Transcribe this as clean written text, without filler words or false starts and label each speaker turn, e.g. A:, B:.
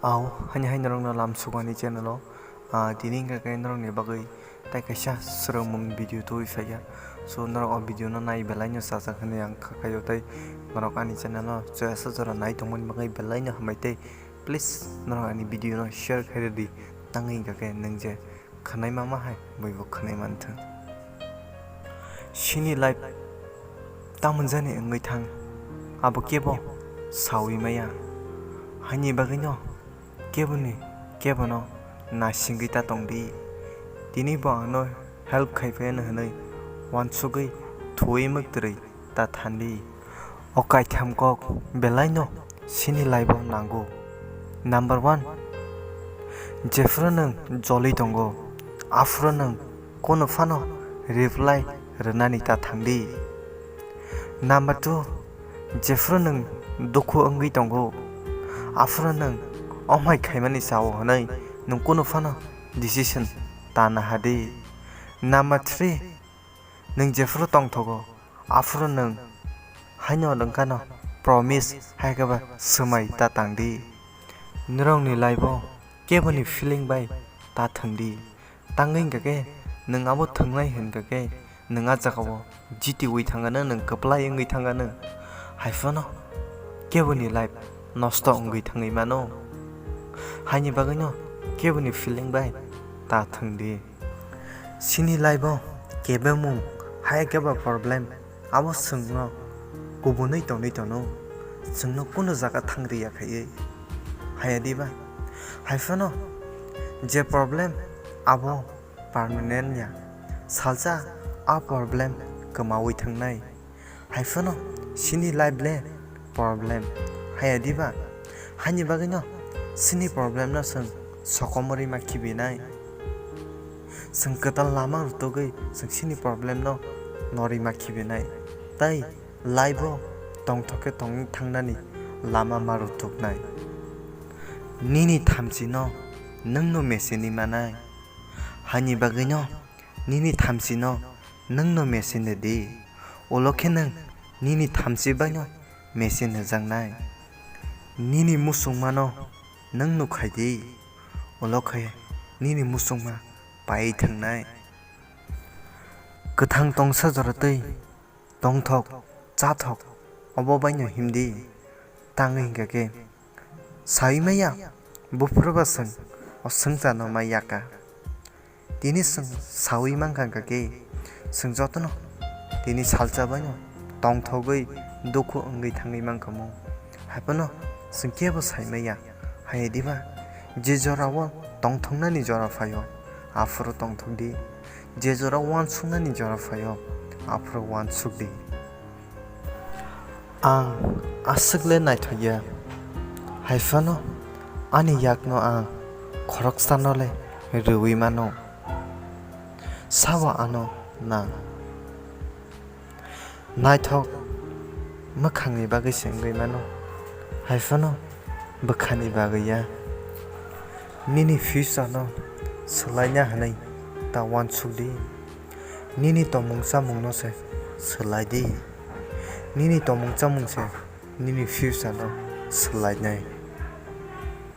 A: Hanya norong lam sugani channel dini ka norong ne bagai tai kaisa swrwng video tu ifaya so norong video no nai belai no sasa khane yang kayo tai norong ani channel no choya jora nai tongmon bagai belai no hamai tai please norong ani video no share khaire di tangai ka nangje khanai mama hai boibo khanai manthang shini life tamon jani ngai thang abo kebo sawi maya hani bagai no kebono na singita tongdi dini bangno help khaifen hanai wansugai thoi maktrei ta thandi okai thamkok belaino sini laibo nango number 1 jefranang joli tongo afranang kono fano reply renani ta thangdi number 2 jefranang dukhu angai tongo afranang omai khaimani sawo hanai nungkono fano decision tana hadi number 3 nung jefro tong thogo afro nung haino lengkano promise haigaba semai ta tangdi nrong ni laibo keboni feeling bai ta thangdi tangin gage nung abo thangnai hen gage nunga jagawo jiti wi thangana nung kaplai ngai thangana haifono keboni life nosto ngai thangai mano hani bagano keboni feeling bai ta thangdi sini laibo kebemu haigaba problem abo sungno kubunai tonai tono sungno kuno jaga thangri yakhai hayadiba haifono je problem abo permanent ya salsa a problem kamawi thangnai haifono sini life le problem hayadiba hani bagano sini problem na sung sokomori makibinai sung katal lama rutogai sung sini problem no nori makibinai tai laibo tongthoke tong thangnani lama marutuknai nini thamsi no nungno mesini manai hani bagino nini thamsi no nungno mesine di olokhe nung nini thamsi baino mesine jangnai nini musungmano nung nukhaidi olokhe nini musungma pai thangnai kathang tongsa joratei tongthok chathok obo baino himdi tangai gage saimaya bufroba sung osungja no mayaka dini sung sawi mangka gage sung jotono dini salcha baino tongthogoi dukhu angai thangai mangkamo hapono sung kebo saimaya hayediba je jorawo tongthongnani jora phayo afro tongthogdi je jora wan sungnani jora phayo afro wan sugdi ang asukle naithoya haifano ani yakno ang khoroksanole ruwi mano sawa ano na naithok makhangni bagai sengai mano haifano bakhani bagaya nini future no selaina hanai ta wan sugdi nini tomung samung no se selaidi nini tomung chamung se nini future no selainai